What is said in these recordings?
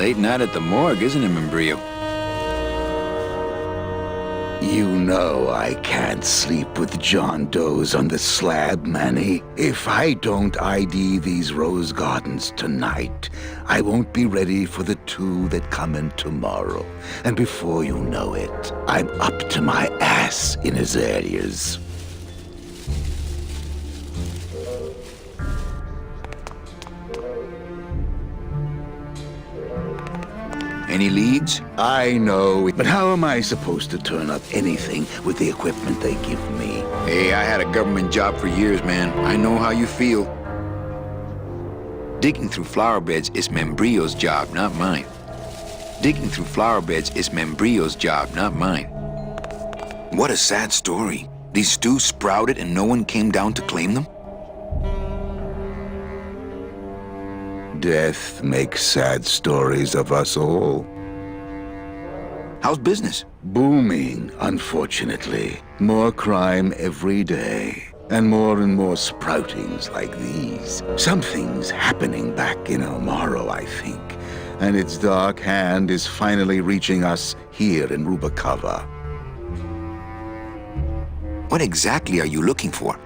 late night at the morgue, isn't it, Membrillo? You know I can't sleep with John Doe's on the slab, Manny. If I don't ID these rose gardens tonight, I won't be ready for the two that come in tomorrow. And before you know it, I'm up to my ass in azaleas. Any leads? I know, but how am I supposed to turn up anything with the equipment they give me? Hey, I had a government job for years, man. I know how you feel. Digging through flower beds is Membrillo's job, not mine. Digging through flower beds is Membrillo's job, not mine. What a sad story. These stews sprouted and no one came down to claim them? Death makes sad stories of us all. How's business? Booming, unfortunately. More crime every day. And more sproutings like these. Something's happening back in El Morro, I think. And its dark hand is finally reaching us here in Rubacava. What exactly are you looking for?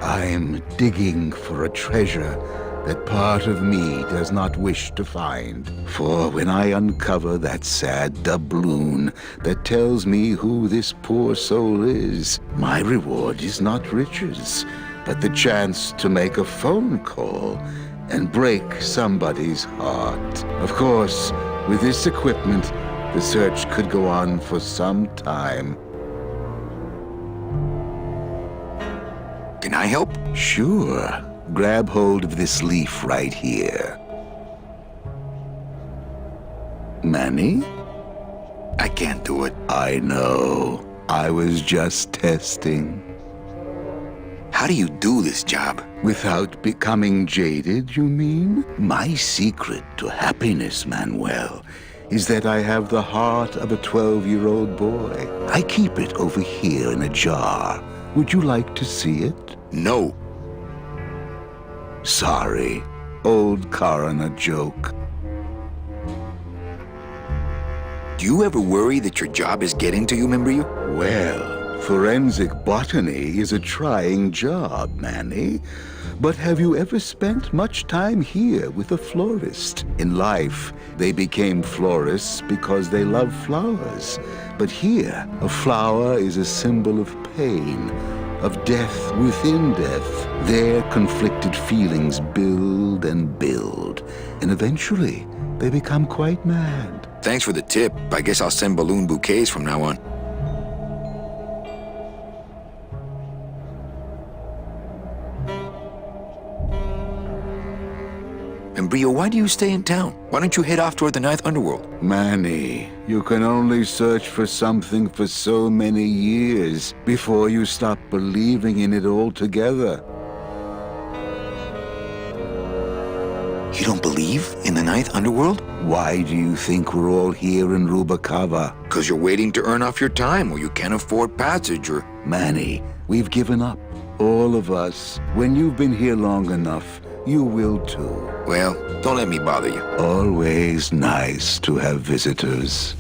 I'm digging for a treasure that part of me does not wish to find. For when I uncover that sad doubloon that tells me who this poor soul is, my reward is not riches, but the chance to make a phone call and break somebody's heart. Of course, with this equipment, the search could go on for some time. Can I help? Sure. Grab hold of this leaf right here. Manny? I can't do it. I know. I was just testing. How do you do this job? Without becoming jaded, you mean? My secret to happiness, Manuel, is that I have the heart of a 12-year-old boy. I keep it over here in a jar. Would you like to see it? No. Sorry, old coroner joke. Do you ever worry that your job is getting to you, Membrillo? Well, forensic botany is a trying job, Manny. But have you ever spent much time here with a florist? In life, they became florists because they love flowers. But here, a flower is a symbol of pain, of death within death. Their conflicted feelings build and build, and eventually they become quite mad. Thanks for the tip. I guess I'll send balloon bouquets from now on. Membrillo, why do you stay in town? Why don't you head off toward the Ninth Underworld? Manny, you can only search for something for so many years before you stop believing in it altogether. You don't believe in the Ninth Underworld? Why do you think we're all here in Rubacava? Because you're waiting to earn off your time, or you can't afford passage, or... Manny, we've given up. All of us. When you've been here long enough, you will too. Well, don't let me bother you. Always nice to have visitors.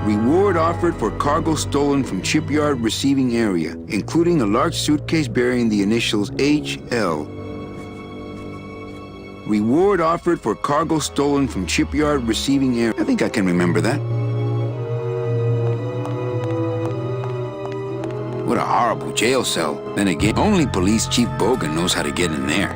Reward offered for cargo stolen from shipyard receiving area, including a large suitcase bearing the initials HL. Reward offered for cargo stolen from shipyard receiving area. I think I can remember that. What a horrible jail cell. Then again, only Police Chief Bogan knows how to get in there.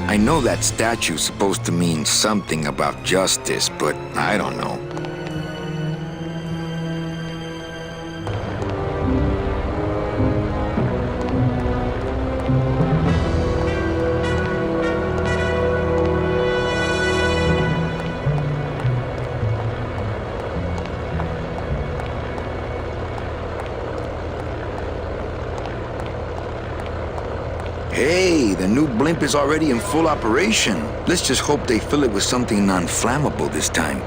I I know that statue's supposed to mean something about justice, but I don't know. Hey, the new blimp is already in full operation. Let's just hope they fill it with something non-flammable this time.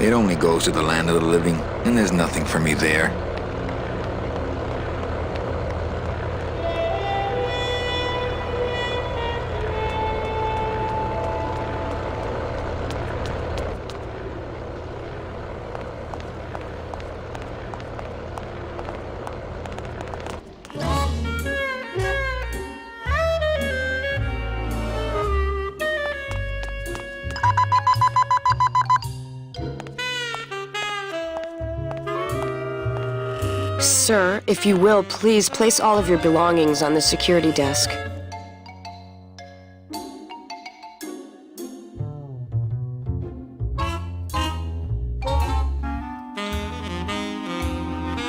It only goes to the land of the living, and there's nothing for me there. Sir, if you will, please place all of your belongings on the security desk.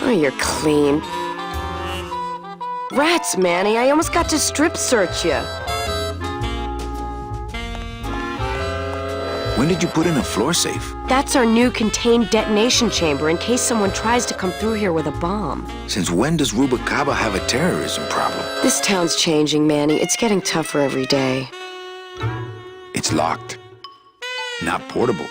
Oh, you're clean. Rats, Manny, I almost got to strip search you. When did you put in a floor safe? That's our new contained detonation chamber in case someone tries to come through here with a bomb. Since when does Rubacaba have a terrorism problem? This town's changing, Manny. It's getting tougher every day. It's locked. Not portable.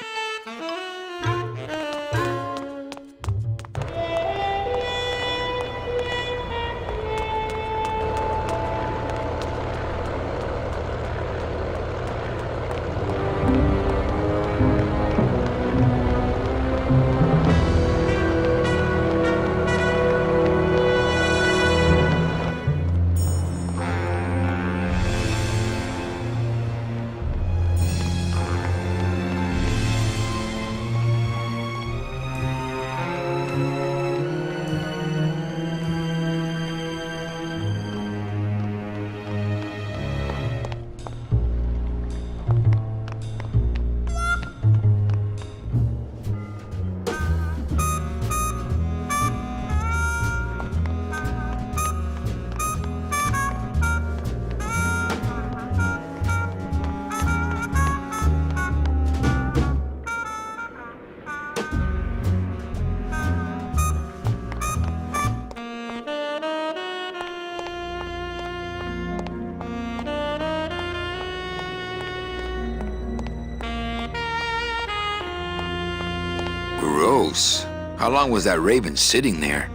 Gross. How long was that raven sitting there?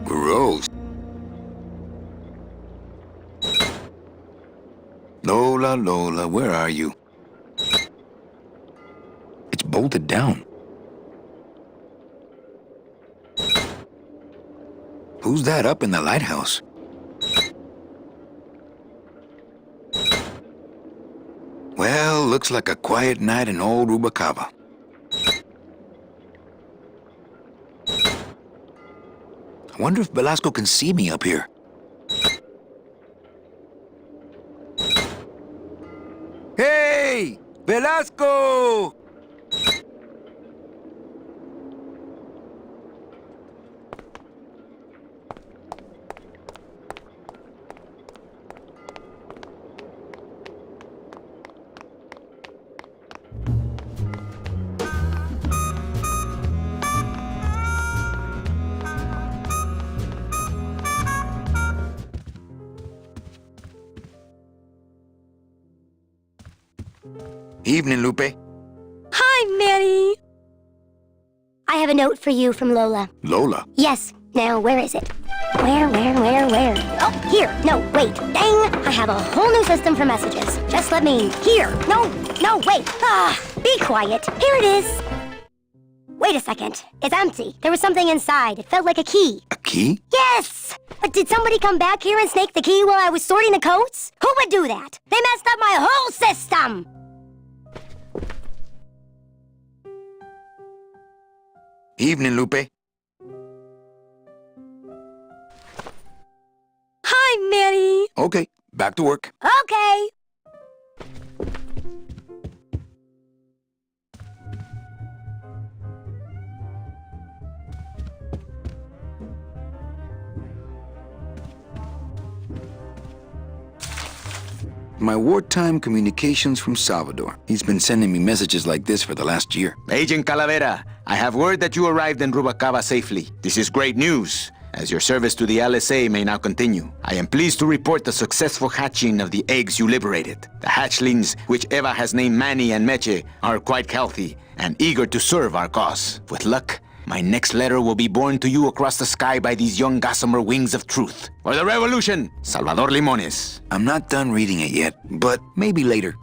Gross. Lola, Lola, where are you? It's bolted down. Who's that up in the lighthouse? Well, looks like a quiet night in old Rubacaba. I wonder if Velasco can see me up here. Hey! Velasco! Evening, Lupe. Hi, Manny. I have a note for you from Lola. Lola? Yes. Now, where is it? Where? Oh, here. No, wait. Dang! I have a whole new system for messages. Just let me... Here. No, wait. Be quiet. Here it is. Wait a second. It's empty. There was something inside. It felt like a key. A key? Yes! But did somebody come back here and snake the key while I was sorting the coats? Who would do that? They messed up my whole system! Evening, Lupe. Hi, Manny. Okay, Back to work. Okay. My wartime communications from Salvador. He's been sending me messages like this for the last year. Agent Calavera, I have word that you arrived in Rubalcaba safely. This is great news, as your service to the LSA may now continue. I am pleased to report the successful hatching of the eggs you liberated. The hatchlings, which Eva has named Manny and Meche, are quite healthy and eager to serve our cause. With luck, my next letter will be borne to you across the sky by these young gossamer wings of truth. For the revolution, Salvador Limones. I'm not done reading it yet, but maybe later.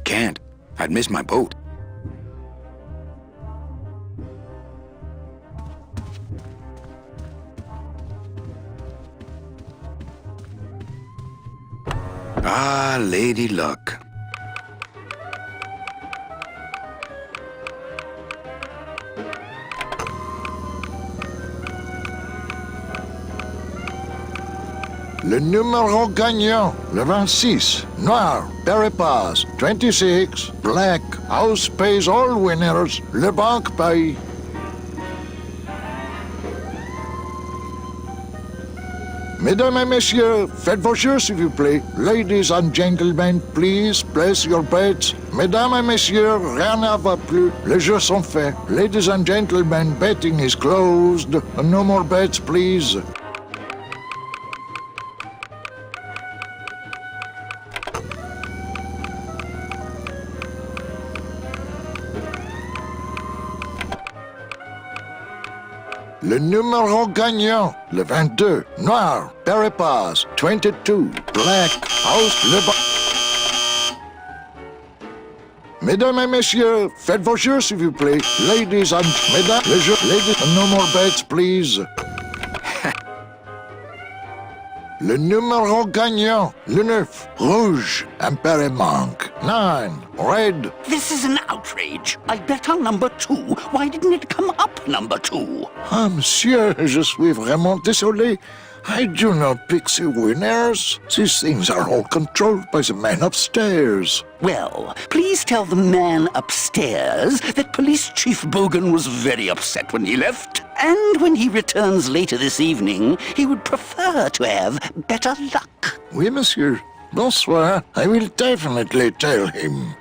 Can't. I'd miss my boat. Ah, Lady Luck. Le numéro gagnant, le 26. Noir, Pérépas, 26. Black, house pays all winners. Le banque paye. Mesdames et messieurs, faites vos jeux s'il vous plaît. Ladies and gentlemen, please place your bets. Mesdames et messieurs, rien ne va plus. Les jeux sont faits. Ladies and gentlemen, betting is closed. No more bets, please. Le numéro gagnant, le 22. Noir, Pérépas, 22. Black, house, le Mesdames et messieurs, faites vos jeux s'il vous plaît. Ladies and... Mesdames, les jeux... Ladies, no more bets, please. Le numéro gagnant, le 9. Rouge, Impérimanque. 9. Red. This is an outrage. I bet on number 2. Why didn't it come up number 2? Ah, monsieur, je suis vraiment désolé. I do not pick the winners. These things are all controlled by the man upstairs. Well, please tell the man upstairs that Police Chief Bogan was very upset when he left. And when he returns later this evening, he would prefer to have better luck. Oui, monsieur. Bonsoir. I will definitely tell him.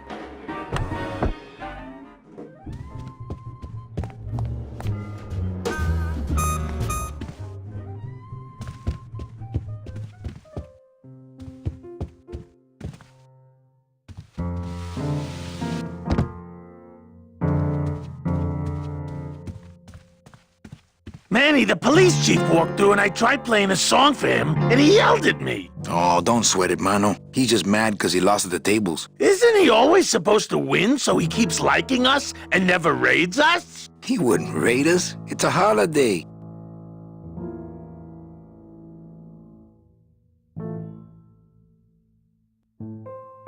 Manny, the police chief walked through and I tried playing a song for him, and he yelled at me. Oh, don't sweat it, Mano. He's just mad because he lost at the tables. Isn't he always supposed to win so he keeps liking us and never raids us? He wouldn't raid us. It's a holiday.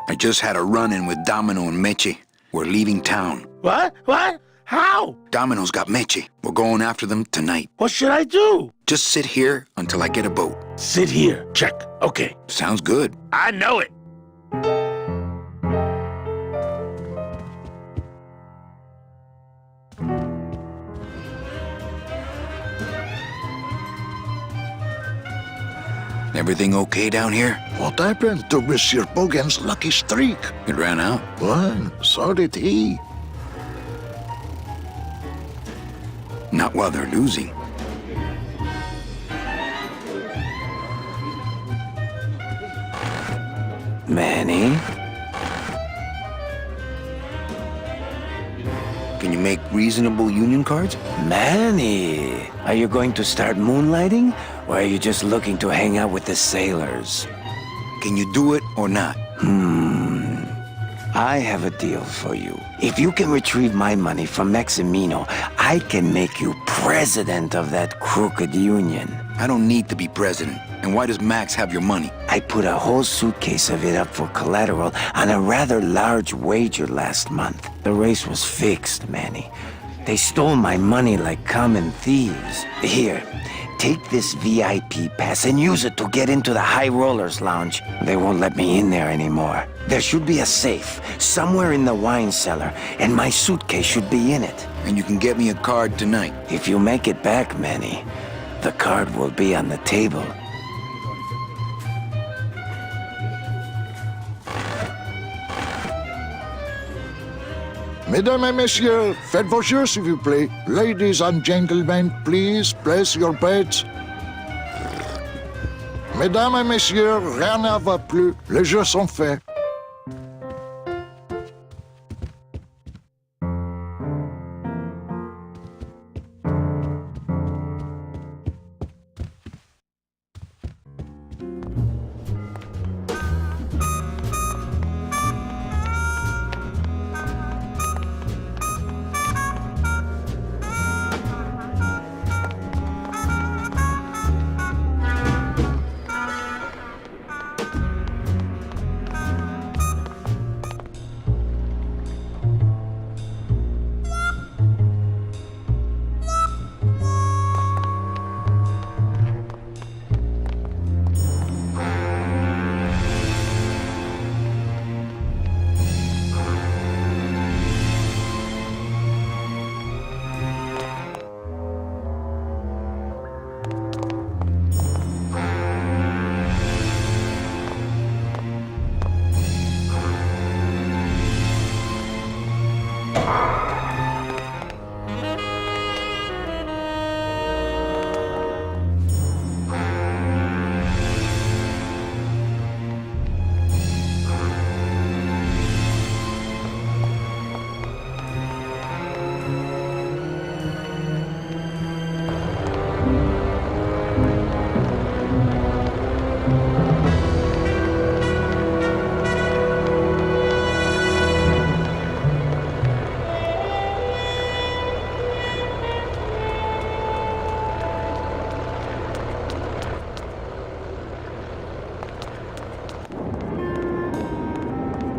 I just had a run-in with Domino and Meche. We're leaving town. What? What? How? Domino's got Meche. We're going after them tonight. What should I do? Just sit here until I get a boat. Sit here. Check. Okay. Sounds good. I know it. Everything okay down here? What happened to Monsieur Bogan's lucky streak? It ran out. Well, so did he. Not while they're losing. Manny? Can you make reasonable union cards? Manny! Are you going to start moonlighting? Or are you just looking to hang out with the sailors? Can you do it or not? I have a deal for you. If you can retrieve my money from Maximino, I can make you president of that crooked union. I don't need to be president. And why does Max have your money? I put a whole suitcase of it up for collateral on a rather large wager last month. The race was fixed, Manny. They stole my money like common thieves. Here, take this VIP pass and use it to get into the High Rollers Lounge. They won't let me in there anymore. There should be a safe somewhere in the wine cellar, and my suitcase should be in it. And you can get me a card tonight. If you make it back, Manny, the card will be on the table. Mesdames et messieurs, faites vos jeux s'il vous plaît. Ladies and gentlemen, please place your bets. Mesdames et messieurs, rien ne va plus. Les jeux sont faits.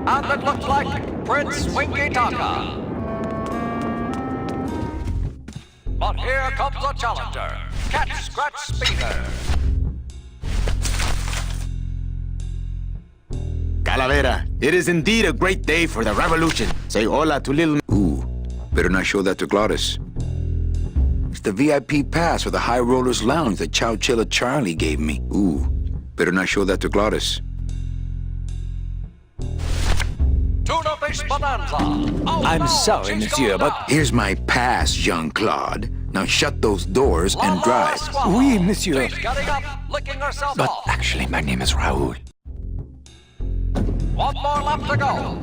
And it looks like Prince Winky Tonka. But here comes a challenger, Catch Scratch Speeder. Calavera, it is indeed a great day for the revolution. Say hola to little... Ooh, better not show that to Glottis. It's the VIP pass for the High Rollers Lounge that Chowchilla Charlie gave me. Ooh, better not show that to Glottis. Tuna Fish Bonanza. I'm sorry, monsieur, but... Here's my pass, Jean-Claude. Now shut those doors and drive. Oui, monsieur. She's getting up, licking herself But off. actually, my name is Raoul. One more lap to go.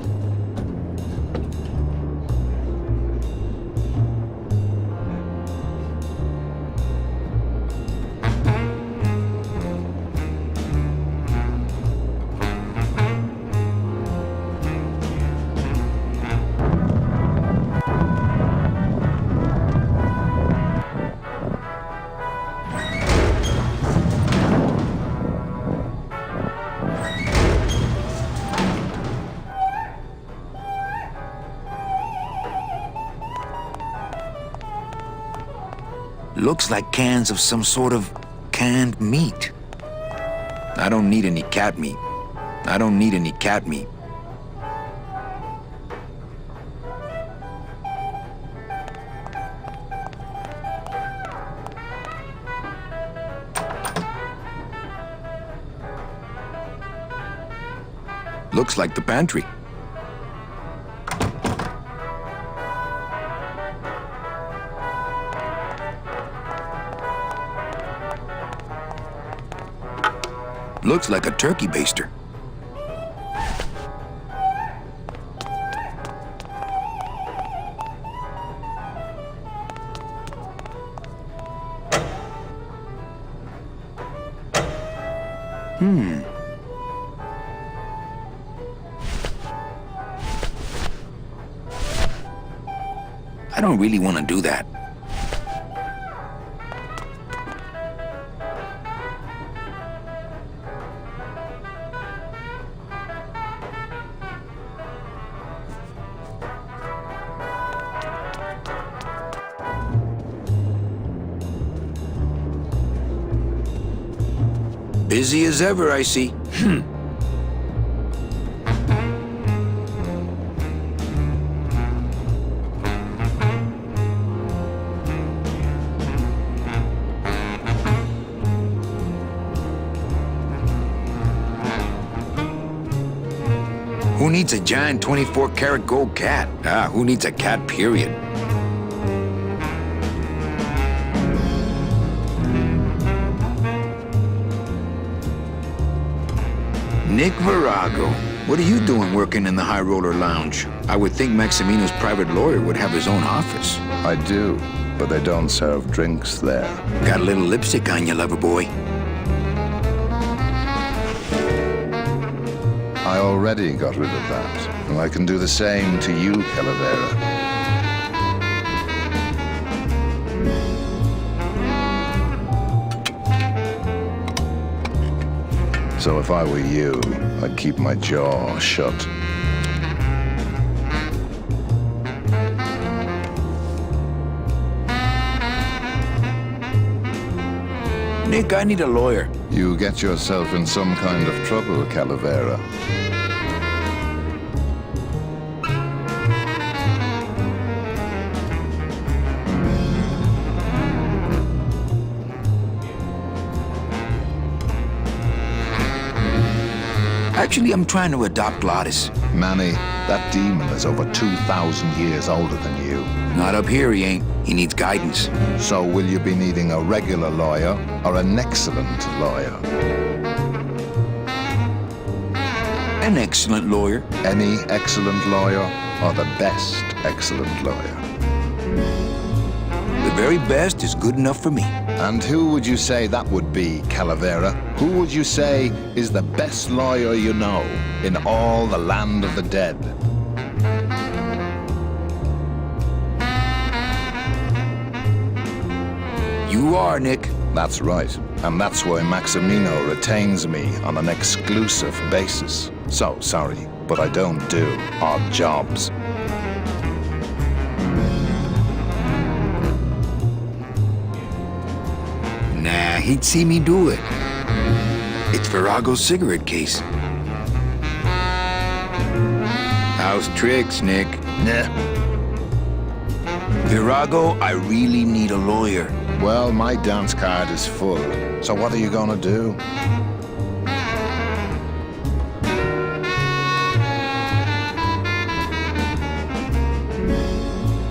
Looks like cans of some sort of canned meat. I don't need any cat meat. I don't need any cat meat. Looks like the pantry. Looks like a turkey baster. I don't really want to do that. Busy as ever, I see. Who needs a giant 24-karat gold cat? Who needs a cat, period? Nick Virago, what are you doing working in the High Roller Lounge? I would think Maximino's private lawyer would have his own office. I do, but they don't serve drinks there. Got a little lipstick on you, lover boy. I already got rid of that, and I can do the same to you, Calavera. So if I were you, I'd keep my jaw shut. Nick, I need a lawyer. You get yourself in some kind of trouble, Calavera. Actually, I'm trying to adopt Glottis. Manny, that demon is over 2,000 years older than you. Not up here, he ain't. He needs guidance. So will you be needing a regular lawyer or an excellent lawyer? An excellent lawyer. Any excellent lawyer or the best excellent lawyer? The very best is good enough for me. And who would you say that would be, Calavera? Who would you say is the best lawyer you know in all the land of the dead? You are, Nick. That's right. And that's why Maximino retains me on an exclusive basis. So, sorry, but I don't do odd jobs. Nah, he'd see me do it. It's Virago's cigarette case. How's tricks, Nick? Nah. Virago, I really need a lawyer. Well, my dance card is full. So what are you gonna do?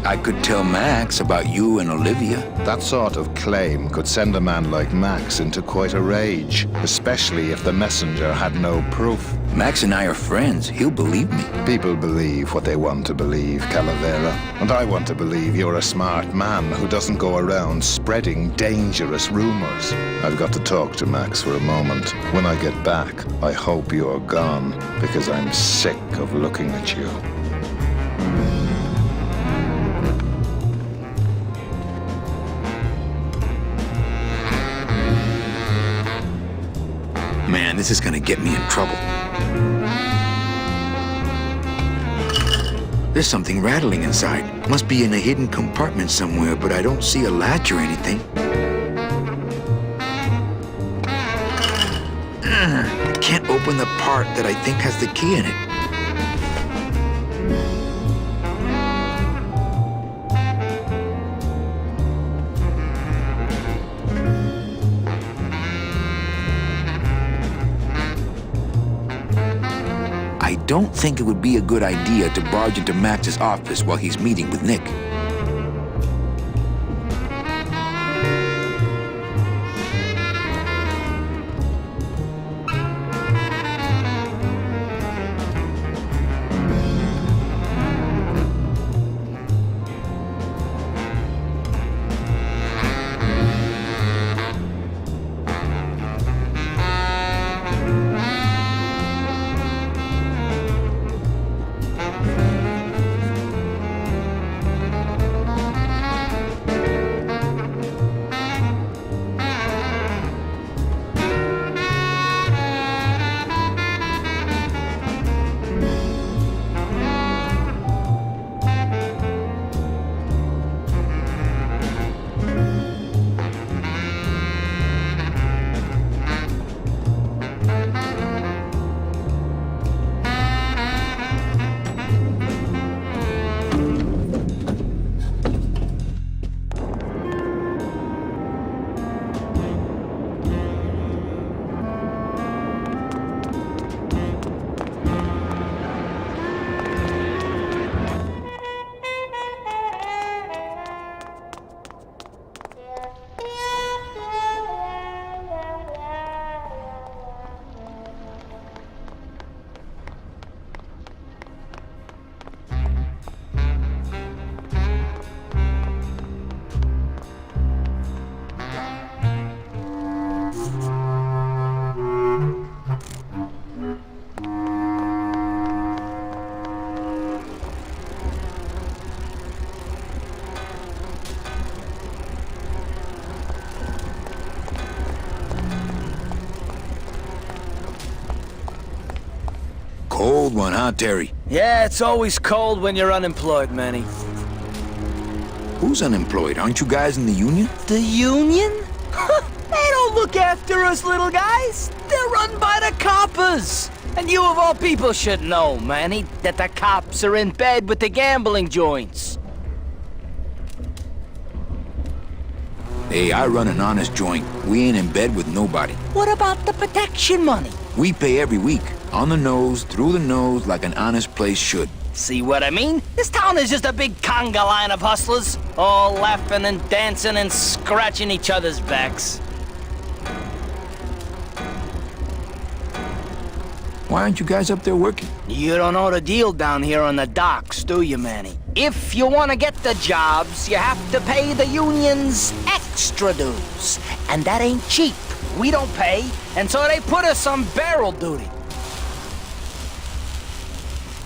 I could tell Max about you and Olivia. That sort of claim could send a man like Max into quite a rage, especially if the messenger had no proof. Max and I are friends. He'll believe me. People believe what they want to believe, Calavera. And I want to believe you're a smart man who doesn't go around spreading dangerous rumors. I've got to talk to Max for a moment. When I get back, I hope you're gone, because I'm sick of looking at you. Man, this is gonna get me in trouble. There's something rattling inside. Must be in a hidden compartment somewhere, but I don't see a latch or anything. Can't open the part that I think has the key in it. I don't think it would be a good idea to barge into Max's office while he's meeting with Nick. cold one, huh, Terry? Yeah, it's always cold when you're unemployed, Manny. Who's unemployed? Aren't you guys in the union? The union? They don't look after us little guys. They're run by the coppers. And you of all people should know, Manny, that the cops are in bed with the gambling joints. Hey, I run an honest joint. We ain't in bed with nobody. What about the protection money? We pay every week. On the nose, through the nose, like an honest place should. See what I mean? This town is just a big conga line of hustlers, all laughing and dancing and scratching each other's backs. Why aren't you guys up there working? You don't know the deal down here on the docks, do you, Manny? If you want to get the jobs, you have to pay the unions extra dues. And that ain't cheap. We don't pay, and so they put us on barrel duty.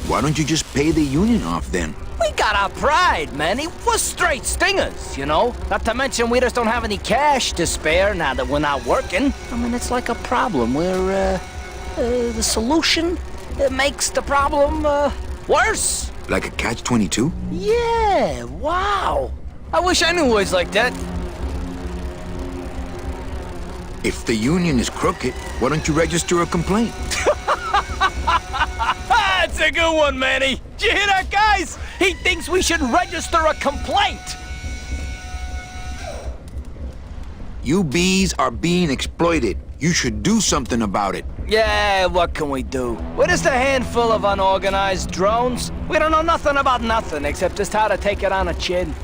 Why don't you just pay the union off then? We got our pride, Manny. We're straight stingers, you know? Not to mention we just don't have any cash to spare now that we're not working. I mean, it's like a problem where, the solution makes the problem, worse. Like a catch-22? Yeah, wow. I wish I knew words like that. If the union is crooked, why don't you register a complaint? That's a good one, Manny. Did you hear that, guys? He thinks we should register a complaint. You bees are being exploited. You should do something about it. Yeah, what can we do? We're just a handful of unorganized drones. We don't know nothing about nothing except just how to take it on the chin.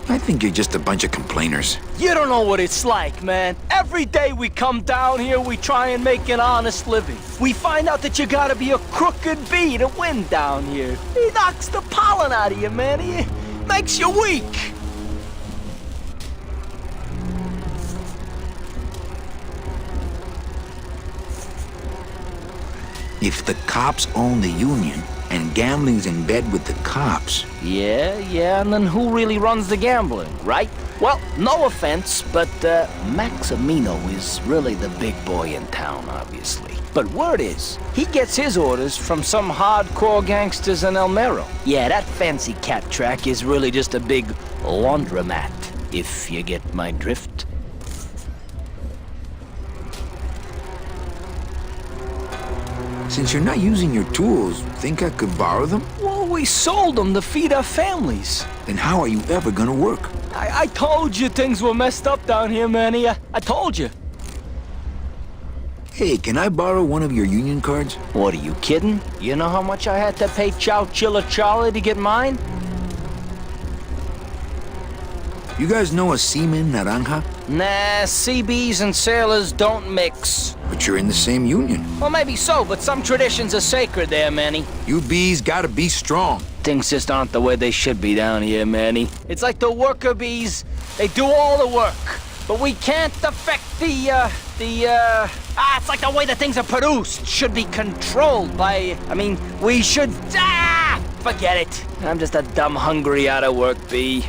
I think you're just a bunch of complainers. You don't know what it's like, man. Every day we come down here, we try and make an honest living. We find out that you gotta be a crooked bee to win down here. He knocks the pollen out of you, man. He makes you weak. If the cops own the union, and gambling's in bed with the cops. Yeah, and then who really runs the gambling, right? Well, no offense, but Maximino is really the big boy in town, obviously. But word is, he gets his orders from some hardcore gangsters in El Mero. Yeah, that fancy cat track is really just a big laundromat, if you get my drift. Since you're not using your tools, think I could borrow them? Well, we sold them to feed our families. Then how are you ever gonna work? I told you things were messed up down here, Manny. I told you. Hey, can I borrow one of your union cards? What, are you kidding? You know how much I had to pay Chow Chilla Charlie to get mine? You guys know a seaman, Naranja? Nah, CBs and sailors don't mix. But you're in the same union. Well, maybe so, but some traditions are sacred there, Manny. You bees gotta be strong. Things just aren't the way they should be down here, Manny. It's like the worker bees. They do all the work, but we can't affect it's like the way that things are produced should be controlled by, we should, forget it. I'm just a dumb, hungry, out-of-work bee.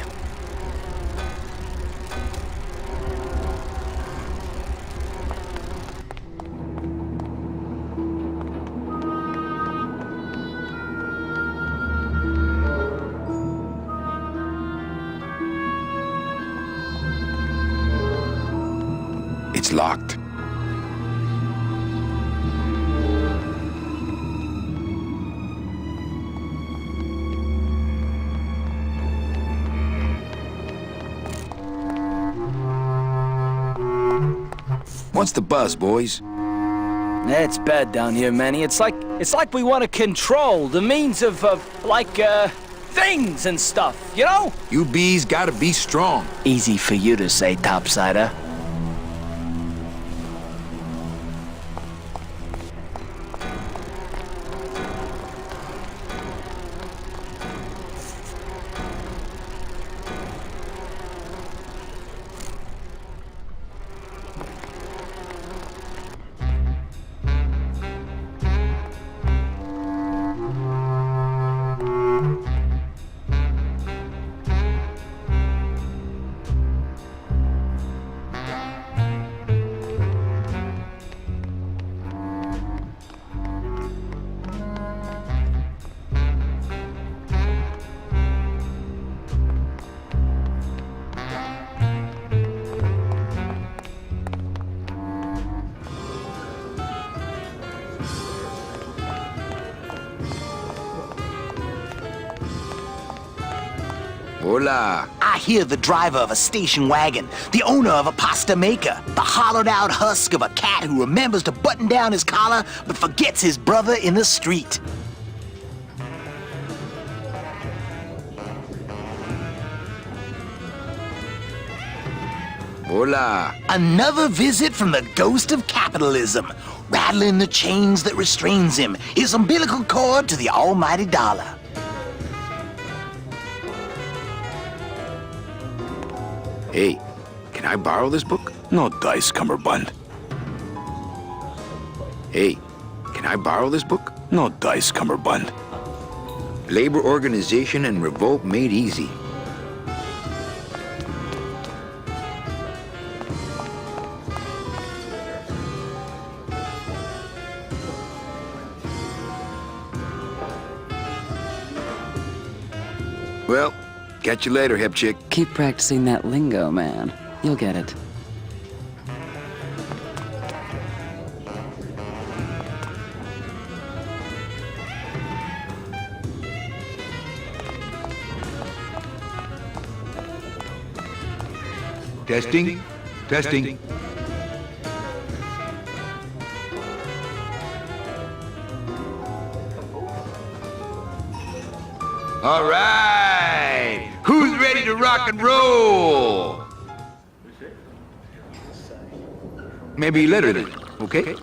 It's locked. What's the buzz, boys? It's bad down here, Manny. It's like we want to control the means of things and stuff, you know? You bees gotta be strong. Easy for you to say, topsider. Hola. I hear the driver of a station wagon, the owner of a pasta maker, the hollowed-out husk of a cat who remembers to button down his collar but forgets his brother in the street. Hola. Another visit from the ghost of capitalism, rattling the chains that restrains him, his umbilical cord to the almighty dollar. Hey, can I borrow this book? No dice, Cummerbund. Hey, can I borrow this book? No dice, Cummerbund. Labor organization and revolt made easy. Well, catch you later, hip chick. Keep practicing that lingo, man. You'll get it. Testing? Testing. All right! Who's ready to rock and roll? Maybe later then, okay?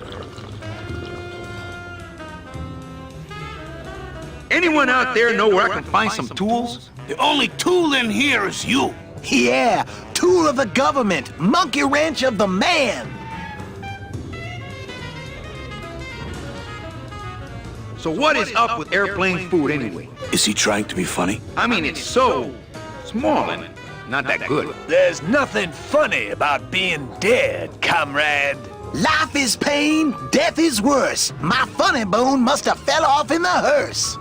Anyone out there know where I can find some tools? The only tool in here is you. Yeah, tool of the government, monkey wrench of the man. So what is up with airplane food anyway? Is he trying to be funny? I mean, it's so small and not that good. There's nothing funny about being dead, comrade. Life is pain, death is worse. My funny bone must have fell off in the hearse.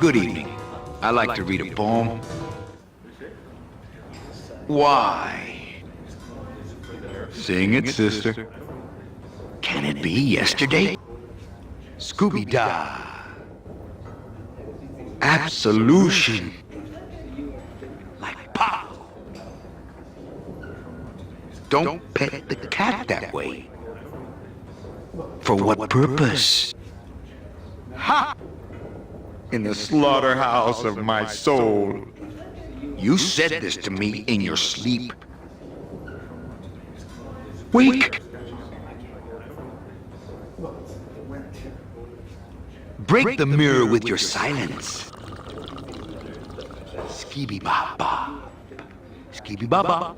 Good evening. I like to read a poem. Why? Sing it, sister. Can it be yesterday? Scooby-Dah. Absolution. Like pop. Don't pet the cat that way. For what purpose? Ha! In the slaughterhouse of my soul. You said this to me in your sleep. Wake! Break the mirror with your silence. Skibby-bop-bop. Skibby-bop-bop.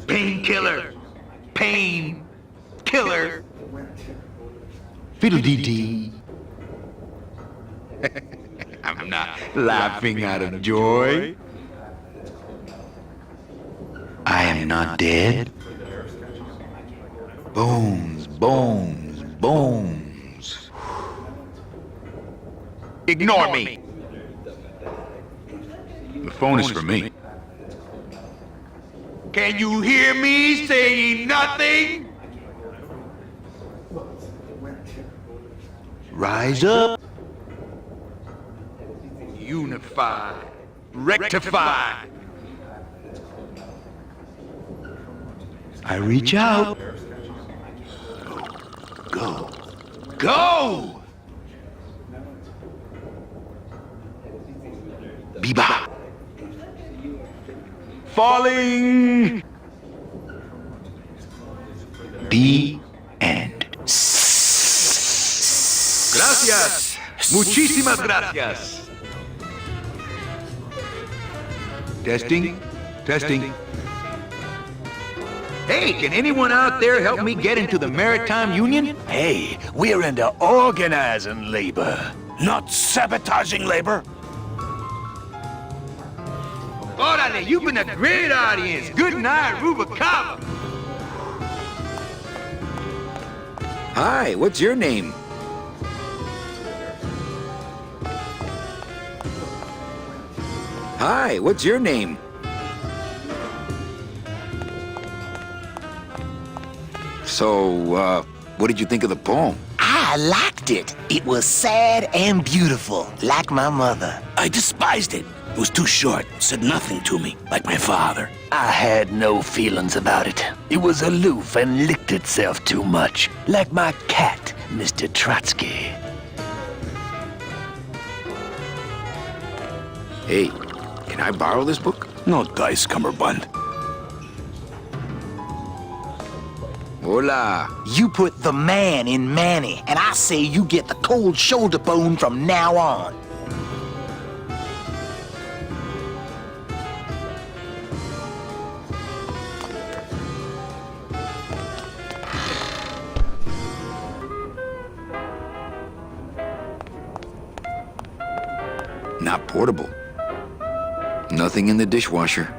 Painkiller. Pain. Killer. Fiddle-dee-dee. I'm not laughing out of joy. I am not dead. Bones, bones, bones. Ignore me. The phone is for me. Can you hear me saying nothing? Rise up. Unify. Rectify. I reach out. Go. Go! Bebop. Falling. The end. Gracias. Muchísimas gracias. Testing. Testing. Hey, can anyone out there help me get into the Maritime Union? Hey, we're into organizing labor, not sabotaging labor. Órale, you've been a great audience. Good night, Rubacava. Hi, what's your name? Hi, what's your name? So, what did you think of the poem? I I liked it. It was sad and beautiful, like my mother. I despised it. It was too short, said nothing to me, like my father. I had no feelings about it. It was aloof and licked itself too much, like my cat, Mr. Trotsky. Hey, can I borrow this book? No dice, Cummerbund. Hola. You put the man in Manny, and I say you get the cold shoulder bone from now on. Not portable. Nothing in the dishwasher.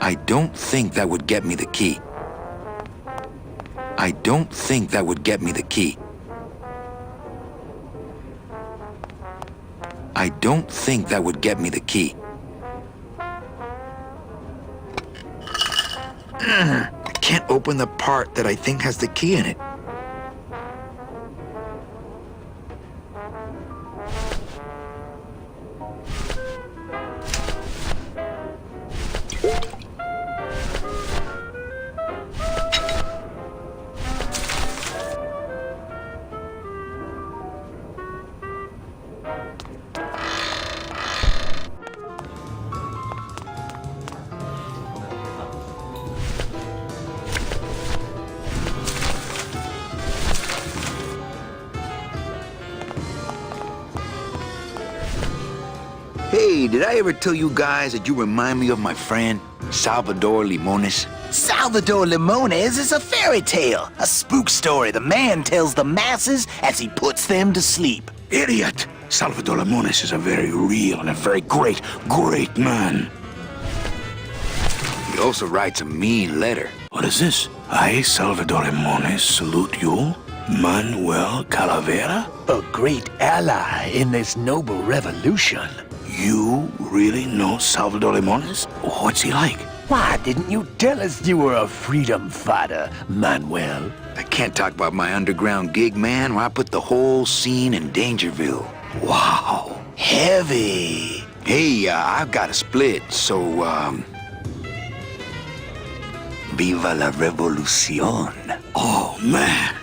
I don't think that would get me the key. I don't think that would get me the key. I don't think that would get me the key. I can't open the part that I think has the key in it. Hey, did I ever tell you guys that you remind me of my friend, Salvador Limones? Salvador Limones is a fairy tale, a spook story the man tells the masses as he puts them to sleep. Idiot! Salvador Limones is a very real and a very great, great man. He also writes a mean letter. What is this? I, Salvador Limones, salute you, Manuel Calavera? A great ally in this noble revolution. You really know Salvador Limones? What's he like? Why didn't you tell us you were a freedom fighter, Manuel? I can't talk about my underground gig, man, where I put the whole scene in Dangerville. Wow, heavy. Hey, I've got a split, so, Viva la revolución. Oh, man.